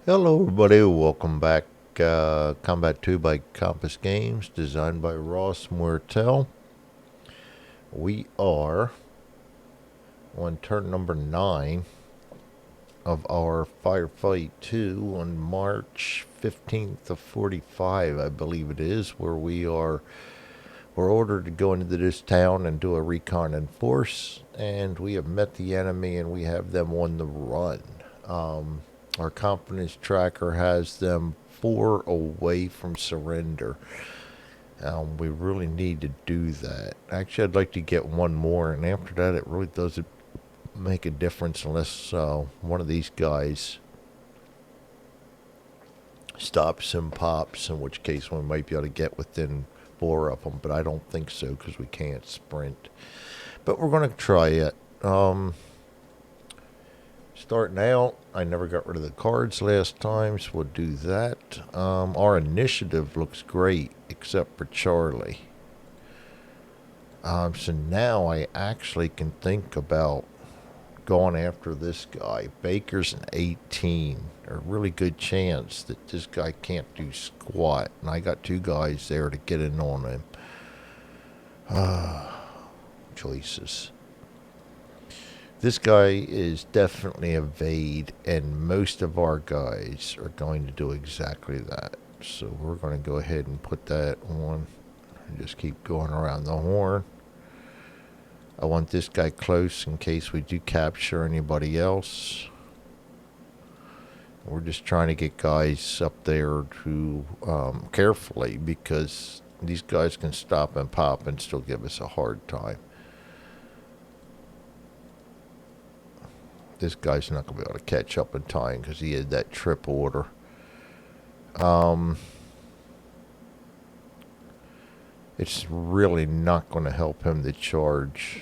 Hello, everybody. Welcome back. Combat 2 by Compass Games, designed by Ross Mortel. We are on turn number 9 of our Firefight 2 on March 15th of 45, I believe it is, where we're ordered to go into this town and do a recon and force, and we have met the enemy and we have them on the run. Our confidence tracker has them 4 away from surrender. We really need to do that. Actually, I'd like to get one more, and after that, it really doesn't make a difference unless one of these guys stops and pops, in which case we might be able to get within 4 of them, but I don't think so because we can't sprint. But we're going to try it. Starting out, I never got rid of the cards last time, so we'll do that. Our initiative looks great, except for Charlie. So now I actually can think about going after this guy. Baker's an 18. A really good chance that this guy can't do squat, and I got 2 guys there to get in on him. Choices. This guy is definitely evade, and most of our guys are going to do exactly that. So we're going to go ahead and put that on and just keep going around the horn. I want this guy close in case we do capture anybody else. We're just trying to get guys up there to carefully, because these guys can stop and pop and still give us a hard time. This guy's not going to be able to catch up in time because he had that trip order. It's really not going to help him to charge.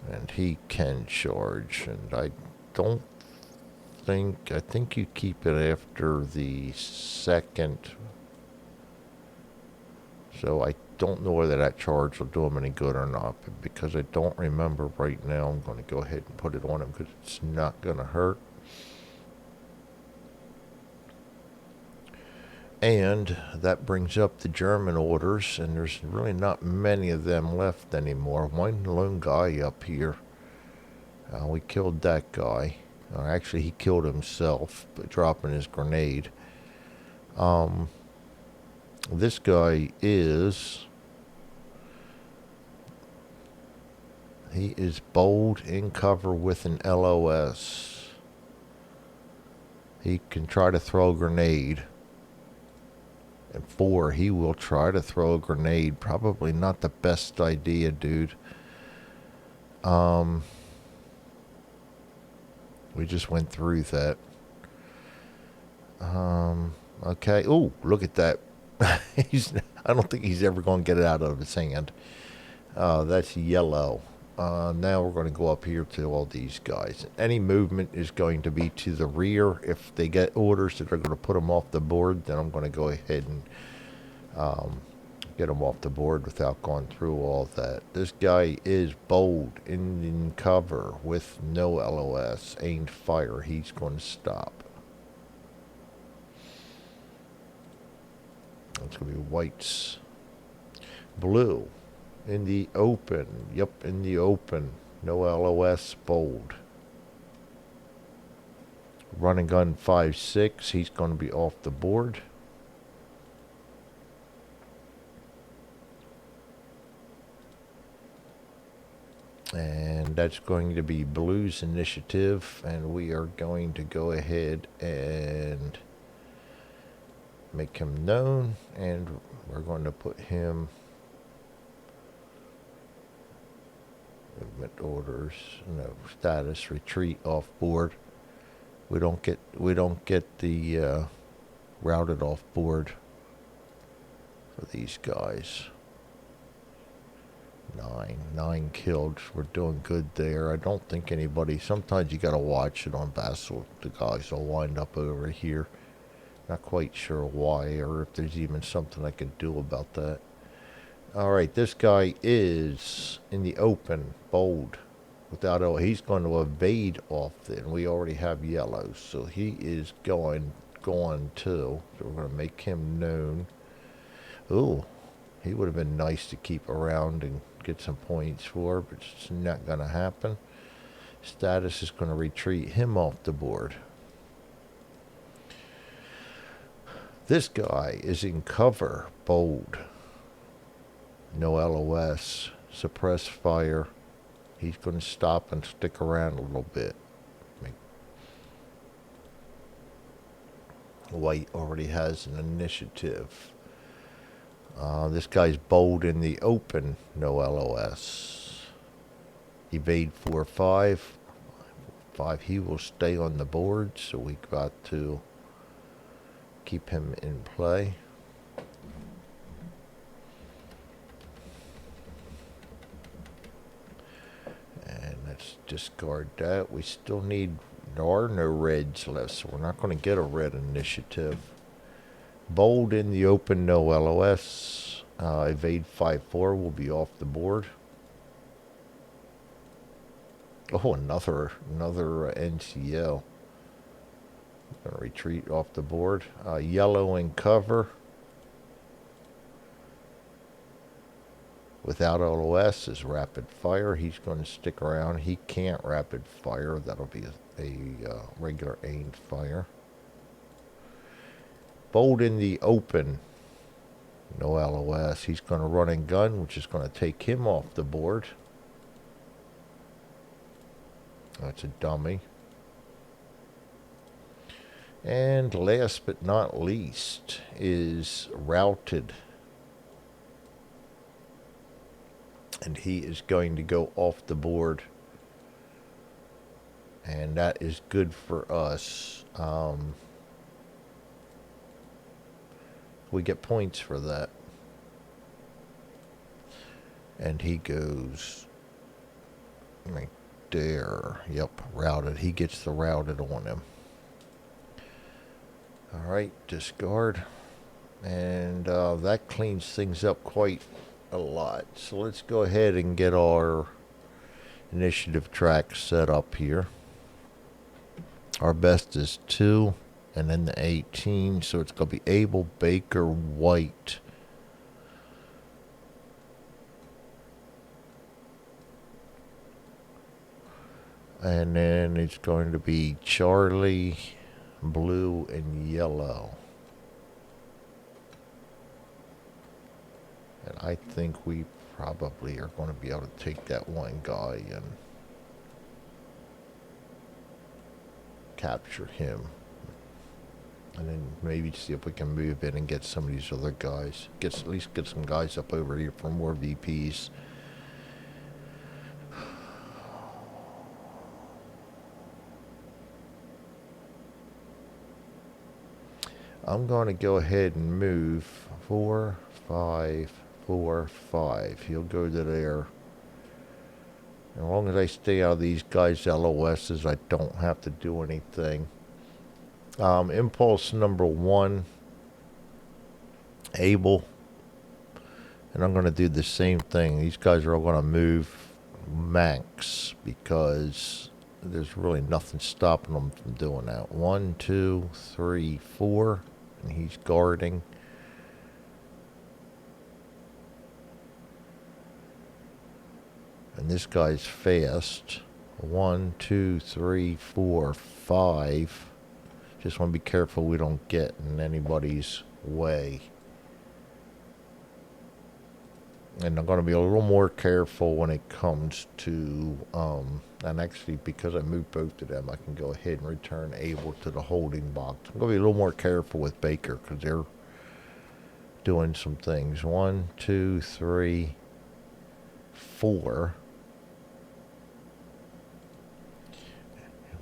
And he can charge. And I think you keep it after the second. So I don't know whether that charge will do him any good or not. But because I don't remember right now, I'm going to go ahead and put it on him because it's not going to hurt. And that brings up the German orders, and there's really not many of them left anymore. One lone guy up here. We killed that guy. Actually, he killed himself by dropping his grenade. This guy is... He is bold in cover with an LOS. He can try to throw a grenade. And 4, he will try to throw a grenade. Probably not the best idea, dude. We just went through that. Okay. Oh, look at that. I don't think he's ever going to get it out of his hand. That's yellow. Now we're going to go up here to all these guys. Any movement is going to be to the rear. If they get orders that are going to put them off the board, then I'm going to go ahead and get them off the board without going through all that. This guy is bold in cover with no LOS. Aimed fire. He's going to stop. It's going to be whites. Blue. In the open. Yep, in the open. No LOS, bold. Running gun 5-6. He's going to be off the board. And that's going to be Blue's initiative. And we are going to go ahead and make him known. And we're going to put him... Movement orders, no status, retreat off board. We don't get the routed off board for these guys. 9 killed. We're doing good there. I don't think anybody. Sometimes you gotta watch it on Vassal. The guys will wind up over here. Not quite sure why, or if there's even something I can do about that. Alright, this guy is in the open, bold. without all, he's going to evade off it, and we already have yellow, so he is going too. So we're going to make him known. Ooh, he would have been nice to keep around and get some points for, but it's not going to happen. Status is going to retreat him off the board. This guy is in cover, bold. No LOS, suppress fire. He's going to stop and stick around a little bit. White already has an initiative. This guy's bold in the open, no LOS. Evade 4-5. 5, he will stay on the board, so we got to keep him in play. And let's discard that. We still need, there are no reds left, so we're not going to get a red initiative. Bold in the open, no LOS. Evade 5-4 will be off the board. Oh, another NCO. Gonna retreat off the board. Yellow in cover. Without LOS is rapid fire. He's going to stick around. He can't rapid fire. That'll be a regular aimed fire. Bold in the open. No LOS. He's going to run and gun, which is going to take him off the board. That's a dummy. And last but not least is routed. And he is going to go off the board. And that is good for us. We get points for that. And he goes right there. Yep, routed. He gets the routed on him. Alright, discard. And that cleans things up quite a lot. So let's go ahead and get our initiative track set up here. Our best is 2, and then the 18. So it's going to be Abel, Baker, White. And then it's going to be Charlie, blue, and yellow. And I think we probably are going to be able to take that one guy and capture him. And then maybe see if we can move in and get some of these other guys. At least get some guys up over here for more VPs. I'm going to go ahead and move 4, 5, 4, 5. He'll go to there. As long as I stay out of these guys' LOSs, I don't have to do anything. Impulse number 1, Abel. And I'm going to do the same thing. These guys are all going to move max because there's really nothing stopping them from doing that. 1, 2, 3, 4. And he's guarding. And this guy's fast. 1, 2, 3, 4, 5. Just want to be careful we don't get in anybody's way. And I'm going to be a little more careful when it comes to, and actually because I moved both of them, I can go ahead and return Abel to the holding box. I'm going to be a little more careful with Baker because they're doing some things. 1, 2, 3, 4.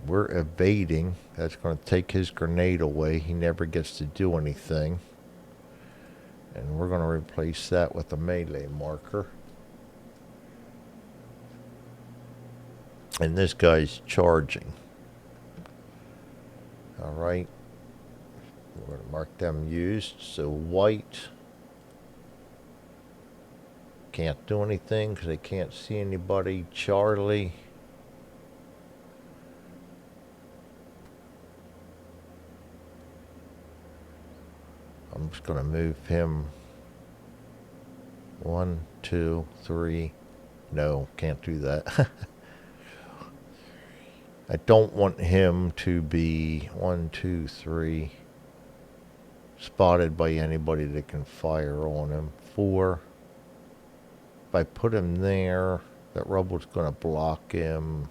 We're evading. That's going to take his grenade away. He never gets to do anything. And we're going to replace that with a melee marker. And this guy's charging. Alright. We're going to mark them used. So White can't do anything because they can't see anybody. Charlie I'm just going to move him 1, 2, 3. No, can't do that. I don't want him to be 1, 2, 3 spotted by anybody that can fire on him. 4. If I put him there, that rubble's going to block him.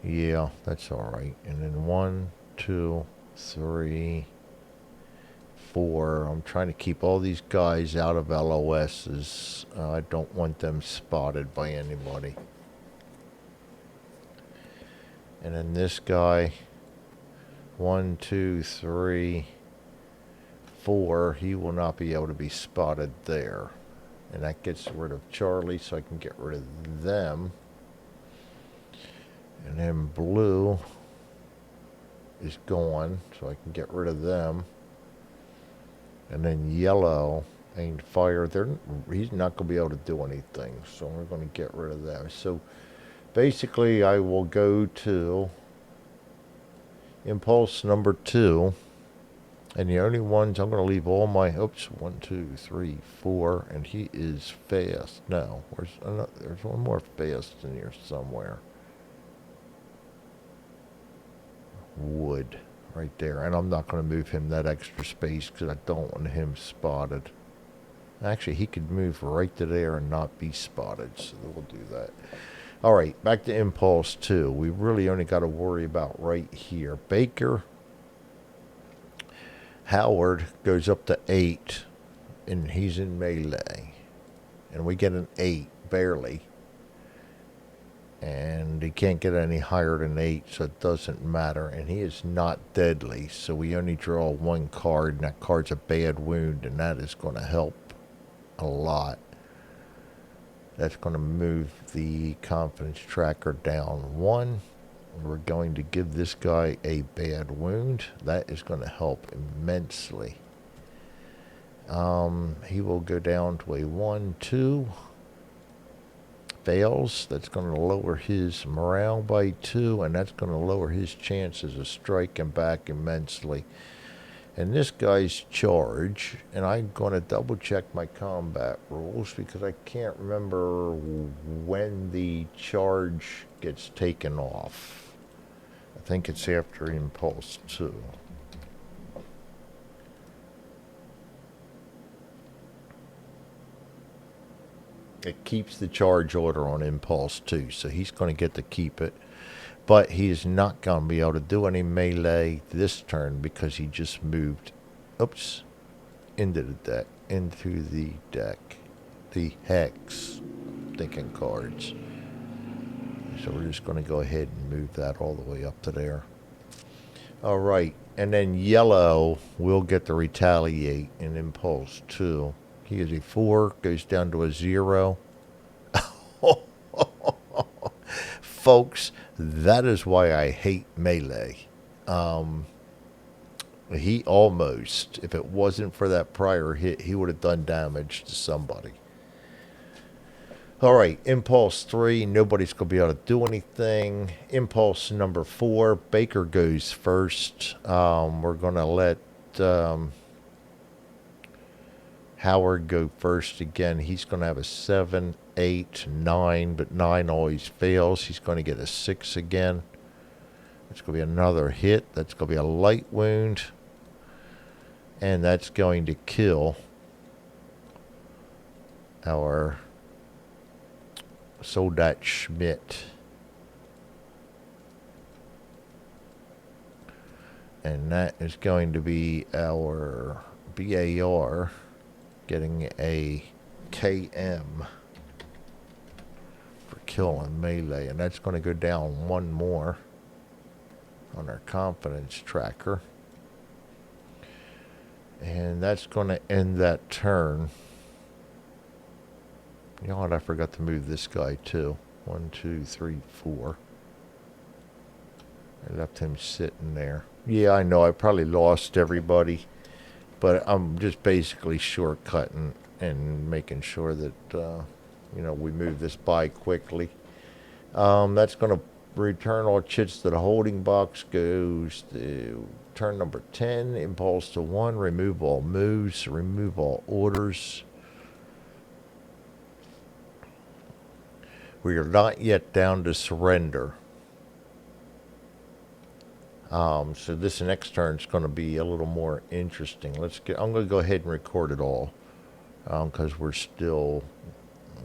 Yeah, that's all right. And then 1, 2, 3, 4. I'm trying to keep all these guys out of LOSs. I don't want them spotted by anybody. And then this guy, 1, 2, 3, 4. He will not be able to be spotted there. And that gets rid of Charlie, so I can get rid of them. And then blue is gone, so I can get rid of them. And then yellow and fire, he's not going to be able to do anything, so we're going to get rid of that. So basically I will go to impulse number 2, and the only ones I'm going to leave all my, 1, 2, 3, 4, and he is fast. No, there's one more fast in here somewhere. Wood right there, and I'm not going to move him that extra space because I don't want him spotted. Actually, he could move right to there and not be spotted, so we'll do that. All right, back to impulse 2. We really only got to worry about right here. Baker Howard goes up to 8, and he's in melee, and we get an 8 barely. And he can't get any higher than 8, so it doesn't matter. And he is not deadly, so we only draw 1 card, and that card's a bad wound, and that is going to help a lot. That's going to move the confidence tracker down 1. We're going to give this guy a bad wound. That is going to help immensely. He will go down to a 1, 2. Fails. That's going to lower his morale by 2, and that's going to lower his chances of striking back immensely. And this guy's charge, and I'm going to double check my combat rules because I can't remember when the charge gets taken off. I think it's after impulse 2. It keeps the charge order on impulse 2, so he's going to get to keep it. But he is not going to be able to do any melee this turn because he just moved, into the deck. The hex, thinking cards. So we're just going to go ahead and move that all the way up to there. All right, and then yellow will get to retaliate in impulse 2. He is a 4, goes down to a 0. Folks, that is why I hate melee. He almost, if it wasn't for that prior hit, he would have done damage to somebody. All right, impulse 3, nobody's going to be able to do anything. Impulse number 4, Baker goes first. We're going to let Howard go first again. He's going to have a 7, 8, 9, but 9 always fails. He's going to get a 6 again. It's going to be another hit. That's going to be a light wound. And that's going to kill our Soldat Schmidt. And that is going to be our BAR getting a KM for kill and melee. And that's going to go down 1 more on our confidence tracker. And that's going to end that turn. You know what? I forgot to move this guy too. 1, 2, 3, 4. I left him sitting there. Yeah, I know. I probably lost everybody. But I'm just basically shortcutting and making sure that, we move this by quickly. That's going to Return all chits to the holding box goes to turn number 10. Impulse to 1. Remove all moves. Remove all orders. We are not yet down to surrender. So this next turn is going to be a little more interesting. I'm going to go ahead and record it all because we're still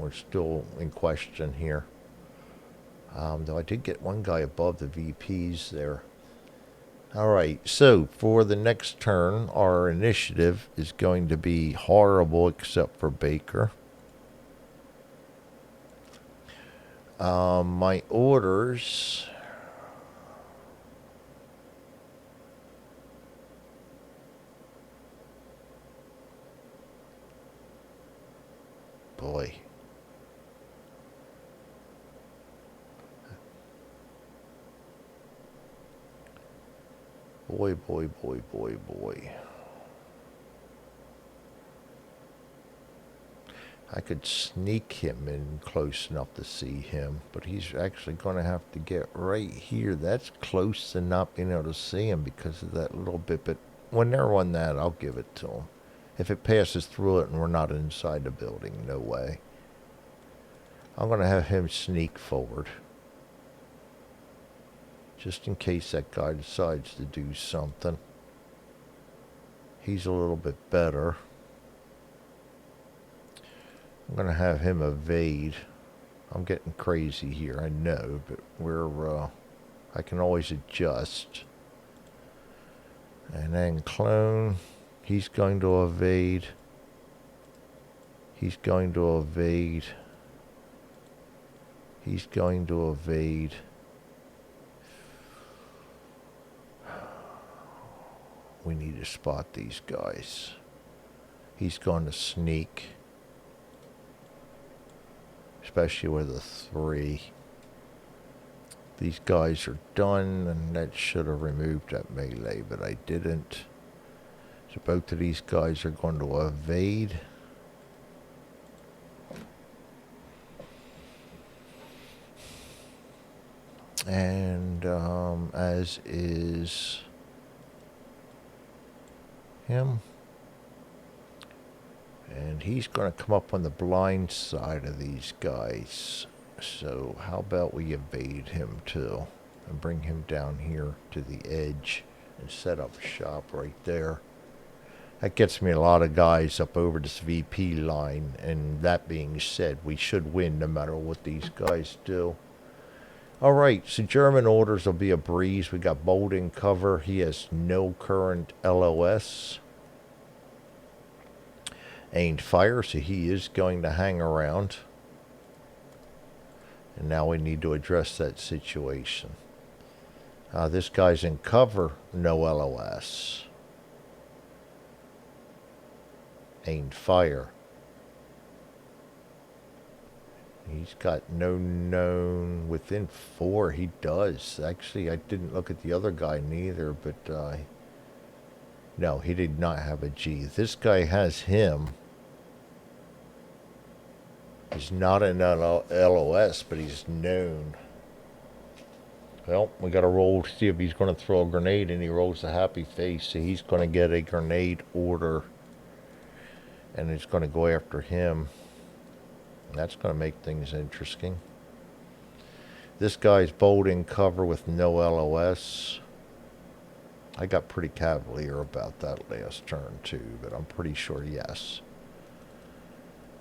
in question here. Though I did get one guy above the VPs there. All right, so for the next turn, our initiative is going to be horrible except for Baker. My orders... Boy. Boy, boy, boy, boy, boy. I could sneak him in close enough to see him, but he's actually going to have to get right here. That's close to not being able to see him because of that little bit, but when they're on that, I'll give it to him. If it passes through it and we're not inside the building, no way. I'm going to have him sneak forward. Just in case that guy decides to do something. He's a little bit better. I'm going to have him evade. I'm getting crazy here, I know, but I can always adjust. And then clone. He's going to evade. He's going to evade. He's going to evade. We need to spot these guys. He's going to sneak. Especially with a 3. These guys are done, and that should have removed that melee, but I didn't. So both of these guys are going to evade. And as is him. And he's going to come up on the blind side of these guys. So how about we evade him too and bring him down here to the edge and set up shop right there. That gets me a lot of guys up over this VP line, and that being said, we should win no matter what these guys do. Alright, so German orders will be a breeze. We got bold in cover. He has no current LOS. Aimed fire, so he is going to hang around. And now we need to address that situation. This guy's in cover, no LOS. Aimed fire. He's got no known. Within 4, he does. Actually, I didn't look at the other guy neither, but no, he did not have a G. This guy has him. He's not an LOS, but he's known. Well, we got to roll to see if he's going to throw a grenade, and he rolls a happy face, so he's going to get a grenade order. And it's going to go after him. That's going to make things interesting. This guy's bold in cover with no LOS. I got pretty cavalier about that last turn too, but I'm pretty sure yes.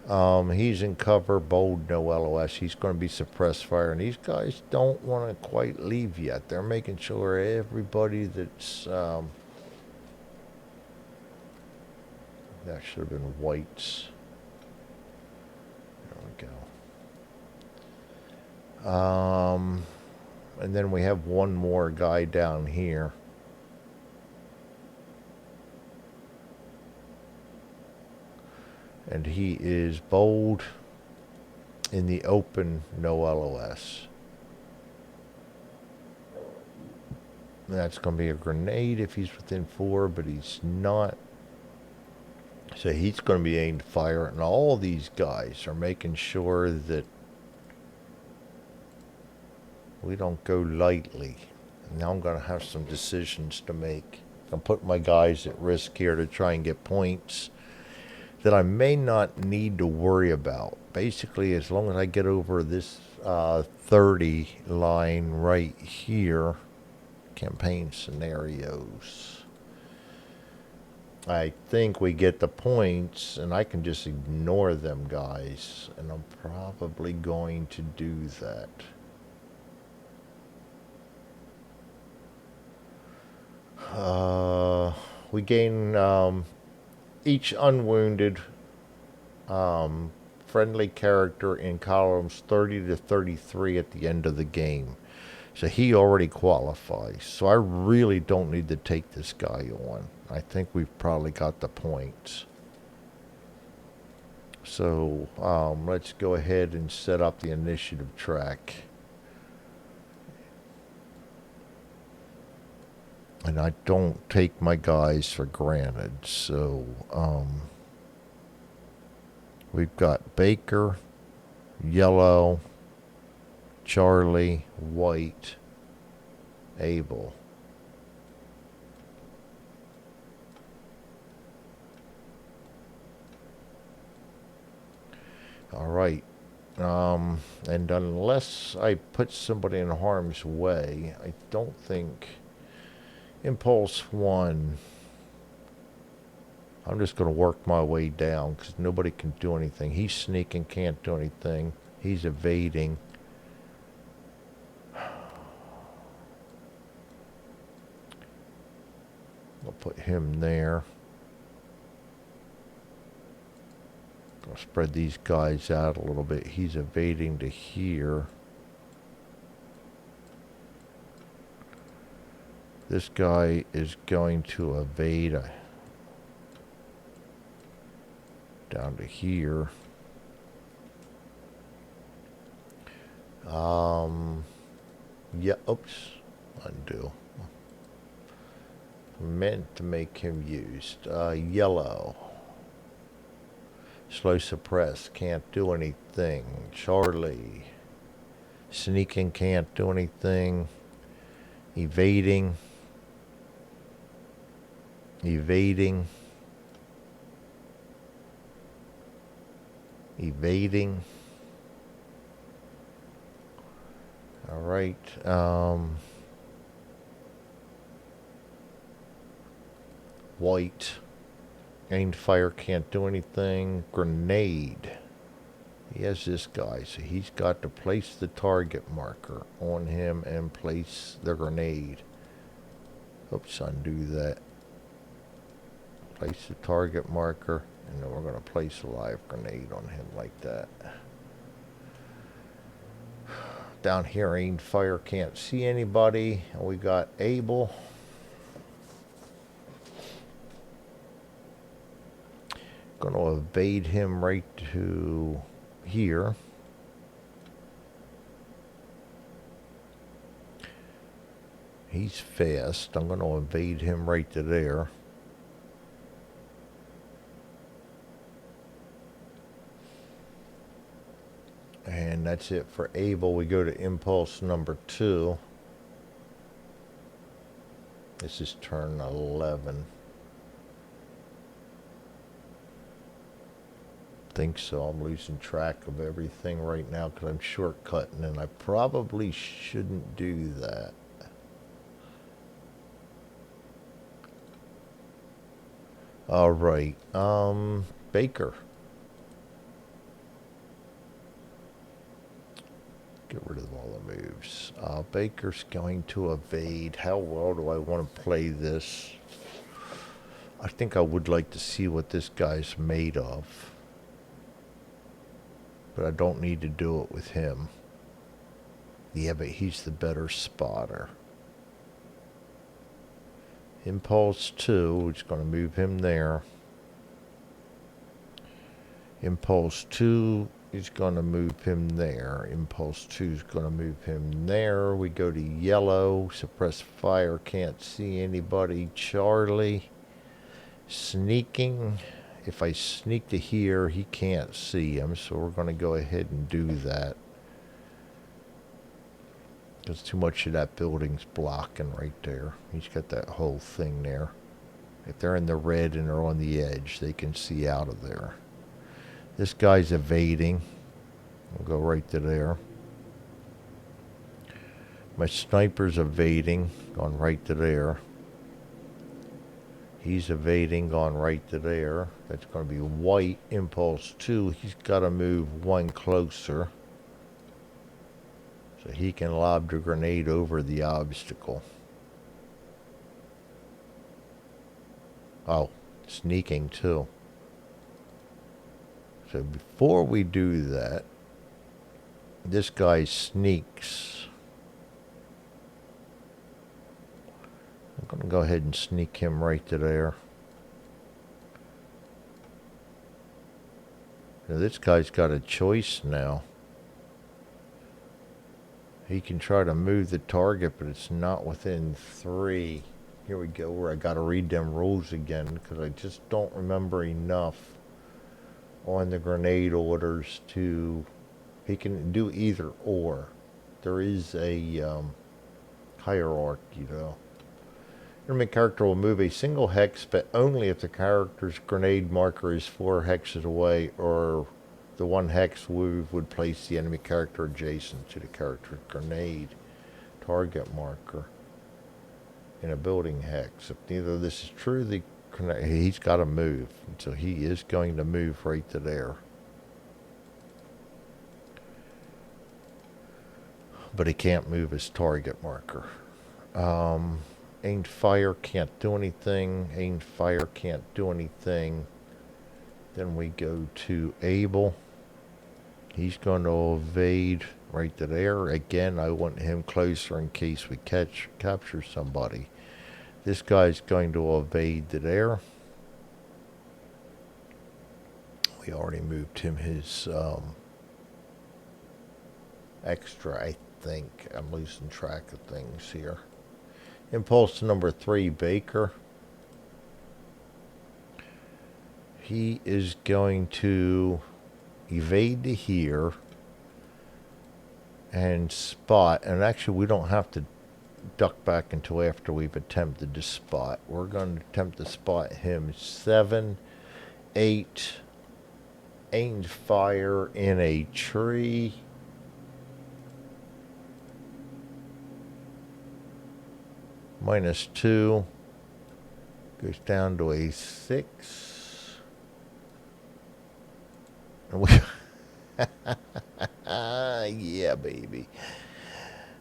He's in cover, bold, no LOS. He's going to be suppressed fire, and these guys don't want to quite leave yet. They're making sure everybody that's that should have been whites. There we go. And then we have one more guy down here. And he is bold in the open, no LOS. That's going to be a grenade if he's within 4, but he's not. So he's going to be aimed fire, and all these guys are making sure that we don't go lightly. Now I'm going to have some decisions to make. I'm putting my guys at risk here to try and get points that I may not need to worry about. Basically, as long as I get over this 30 line right here, campaign scenarios, I think we get the points, and I can just ignore them, guys. And I'm probably going to do that. We gain each unwounded friendly character in columns 30 to 33 at the end of the game. So he already qualifies. So I really don't need to take this guy on. I think we've probably got the points. So let's go ahead and set up the initiative track. And I don't take my guys for granted. So we've got Baker, Yellow, Charlie, White, Abel. All right. And unless I put somebody in harm's way, I don't think Impulse 1. I'm just going to work my way down because nobody can do anything. He's sneaking, can't do anything. He's evading. I'll put him there. I'll spread these guys out a little bit. He's evading to here. This guy is going to evade down to here. Yeah, oops, undo. Meant to make him used. Yellow. Slow suppress, can't do anything. Charlie. Sneaking, can't do anything. Evading. Evading. Evading. All right. White. Aimed fire, can't do anything. Grenade. He has this guy, so he's got to place the target marker on him and place the grenade. Oops, undo that. Place the target marker, and then we're going to place a live grenade on him like that. Down here, aimed fire, can't see anybody. And we got Abel. Going to evade him right to here. He's fast. I'm going to evade him right to there. And that's it for Abel. We go to impulse number 2. This is turn 11. Think so. I'm losing track of everything right now because I'm shortcutting, and I probably shouldn't do that. All right. Baker. Get rid of all the moves. Baker's going to evade. How well do I want to play this? I think I would like to see what this guy's made of. But I don't need to do it with him. Yeah, but he's the better spotter. Impulse 2, it's going to move him there. Impulse 2 is going to move him there. Impulse 2 is going to move him there. We go to yellow. Suppress fire. Can't see anybody. Charlie. Sneaking. If I sneak to here, he can't see him. So we're going to go ahead and do that. Because too much of that building's blocking right there. He's got that whole thing there. If they're in the red and they're on the edge, they can see out of there. This guy's evading. We'll go right to there. My sniper's evading, gone right to there. He's evading, gone right to there. That's going to be white, impulse 2. He's got to move one closer so he can lob the grenade over the obstacle. Oh, sneaking too. So before we do that, this guy sneaks. I'm going to go ahead and sneak him right to there. Now this guy's got a choice now. He can try to move the target, but it's not within 3. Here we go, where I got to read them rules again, because I just don't remember enough on the grenade orders to... He can do either or. There is a hierarchy, though. Enemy character will move a single hex, but only if the character's grenade marker is 4 hexes away, or the 1 hex move would place the enemy character adjacent to the character's grenade target marker in a building hex. If neither of this is true, he's got to move. So he is going to move right to there. But he can't move his target marker. Aimed fire can't do anything. Aimed fire can't do anything. Then we go to Able. He's going to evade right to there. Again, I want him closer in case we capture somebody. This guy's going to evade to there. We already moved him his extra, I think. I'm losing track of things here. Impulse number 3, Baker. He is going to evade to here and spot. And actually, we don't have to duck back until after we've attempted to spot. We're going to attempt to spot him. 7, 8, aimed fire in a tree. -2 goes down to a 6. And we yeah, baby.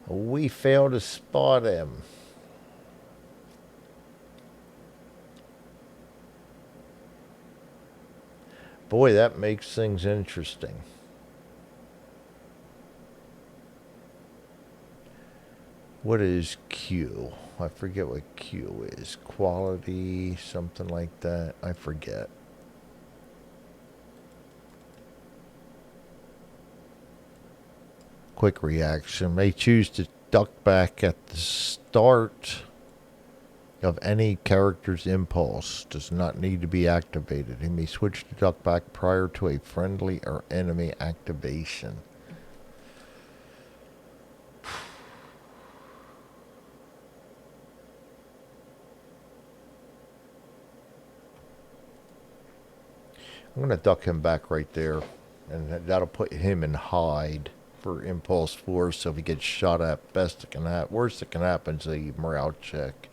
We failed to spot him. Boy, that makes things interesting. What is Q? I forget what Q is. Quality, something like that. I forget. Quick reaction. May choose to duck back at the start of any character's impulse. Does not need to be activated. He may switch to duck back prior to a friendly or enemy activation. I'm going to duck him back right there, and that'll put him in hide for impulse 4, so if he gets shot at, best it can happen. Worst that can happen is a morale check.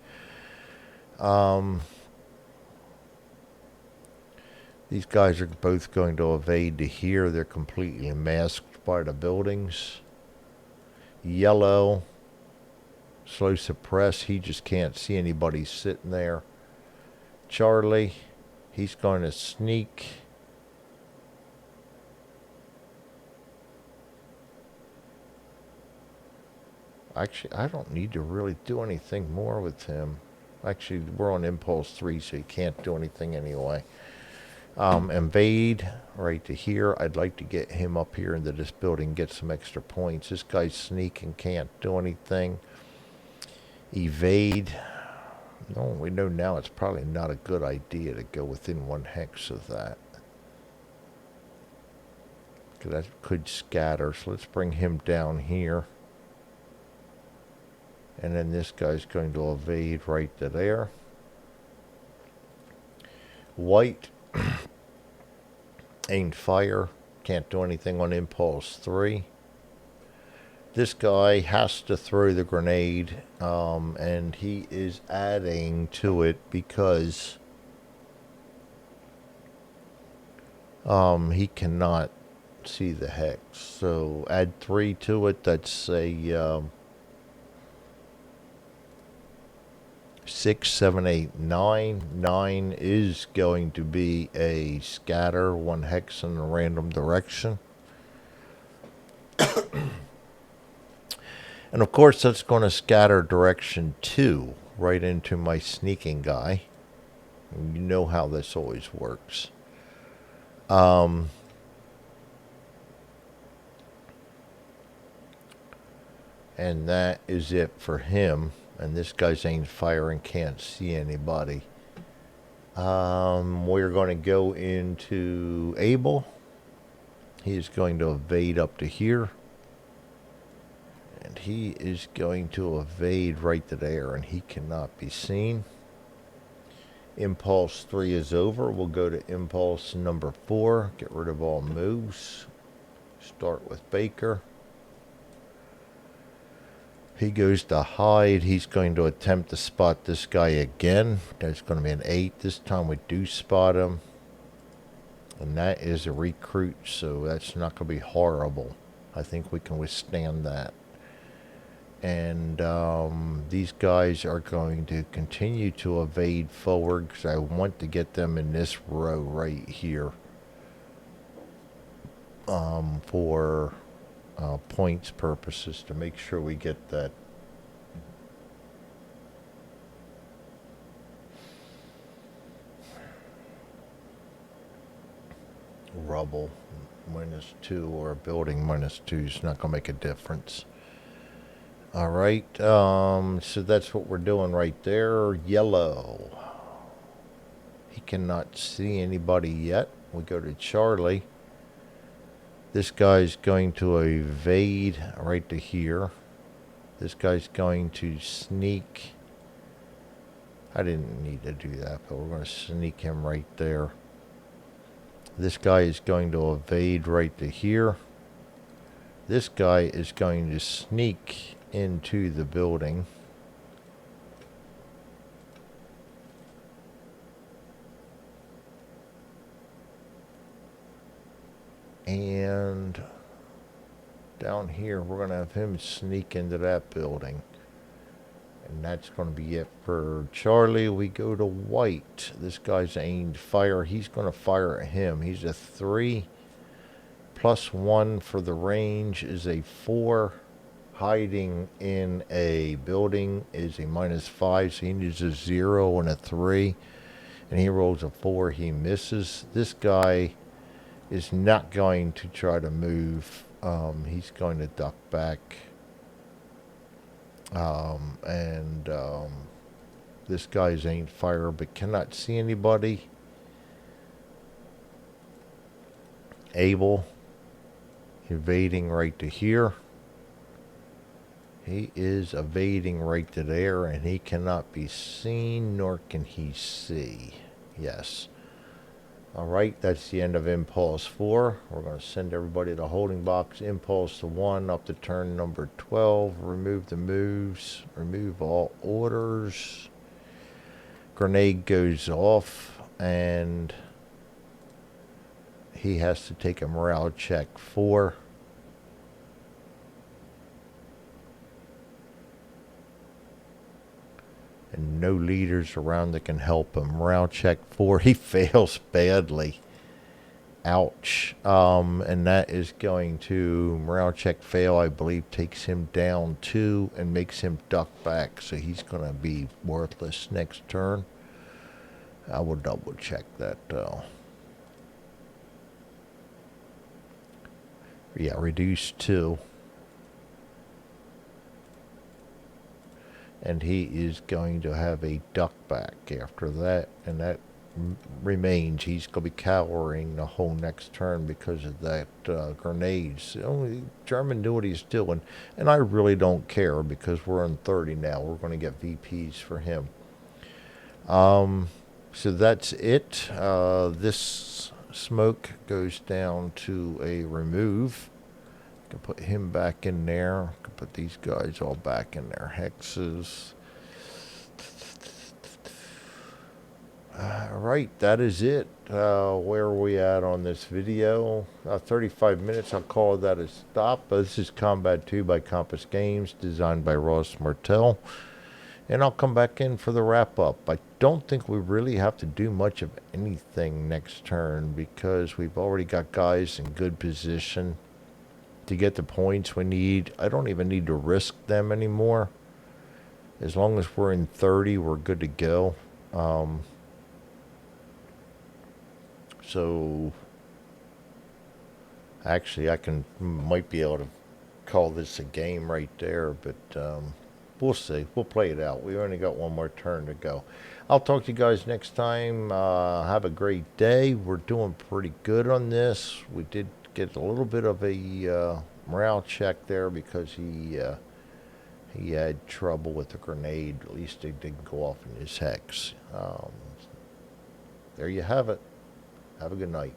These guys are both going to evade to here. They're completely masked by the buildings. Yellow, slow suppress. He just can't see anybody sitting there. Charlie, he's going to sneak. Actually, I don't need to really do anything more with him. Actually, we're on impulse 3, so he can't do anything anyway. Invade right to here. I'd like to get him up here into this building, get some extra points. This guy's sneaking, can't do anything. Evade. No, we know now it's probably not a good idea to go within 1 hex of that, because that could scatter. So let's bring him down here. And then this guy's going to evade right to there. White aimed fire. Can't do anything on impulse 3. This guy has to throw the grenade, and he is adding to it because he cannot see the hex. So add 3 to it. That's a 6, 7, 8, 9. 9 is going to be a scatter, 1 hex in a random direction. And of course, that's going to scatter direction 2 right into my sneaking guy. And you know how this always works. And that is it for him. And this guy's aimed fire and can't see anybody. We're going to go into Abel. He is going to evade up to here. And he is going to evade right to there, and he cannot be seen. Impulse 3 is over. We'll go to impulse number 4. Get rid of all moves. Start with Baker. He goes to hide. He's going to attempt to spot this guy again. That's going to be an 8. This time we do spot him. And that is a recruit, so that's not going to be horrible. I think we can withstand that. And these guys are going to continue to evade forward because I want to get them in this row right here for points purposes to make sure we get that. Rubble -2 or a building -2 is not going to make a difference. All right, so that's what we're doing right there. Yellow. He cannot see anybody yet. We go to Charlie. This guy's going to evade right to here. This guy's going to sneak. I didn't need to do that, but we're going to sneak him right there. This guy is going to evade right to here. This guy is going to sneak into the building. And down here, we're going to have him sneak into that building. And that's going to be it for Charlie. We go to White. This guy's aimed fire. He's going to fire at him. He's a 3. +1 for the range is a 4. Hiding in a building is a -5. So he needs a 0 and a 3. And he rolls a 4. He misses. This guy is not going to try to move. He's going to duck back. This guy's aimed fire but cannot see anybody. Abel evading right to here. He is evading right to there, and he cannot be seen, nor can he see. Yes. All right, that's the end of Impulse 4. We're going to send everybody to holding box. Impulse to 1 up to turn number 12. Remove the moves. Remove all orders. Grenade goes off, and he has to take a morale check 4. And no leaders around that can help him. Morale check 4. He fails badly. Ouch. And that is going to, morale check fail, I believe, takes him down 2 and makes him duck back. So he's going to be worthless next turn. I will double check that though. Yeah, reduce 2. And he is going to have a duck back after that. And that remains. He's going to be cowering the whole next turn because of that grenades. Only German knew what he's doing, and I really don't care because we're on 30 now. We're going to get VPs for him. So that's it. This smoke goes down to a remove. I can put him back in there. I can put these guys all back in their hexes. Alright, that is it. Where are we at on this video? 35 minutes, I'll call that a stop. This is Combat 2 by Compass Games, designed by Ross Martell. And I'll come back in for the wrap-up. I don't think we really have to do much of anything next turn because we've already got guys in good position to get the points we need. I don't even need to risk them anymore. As long as we're in 30, we're good to go. So actually might be able to call this a game right there, but we'll see. We'll play it out. We only got one more turn to go. I'll talk to you guys next time. Have a great day. We're doing pretty good on this. We did get a little bit of a morale check there because he had trouble with the grenade. At least it didn't go off in his hex. There you have it. Have a good night.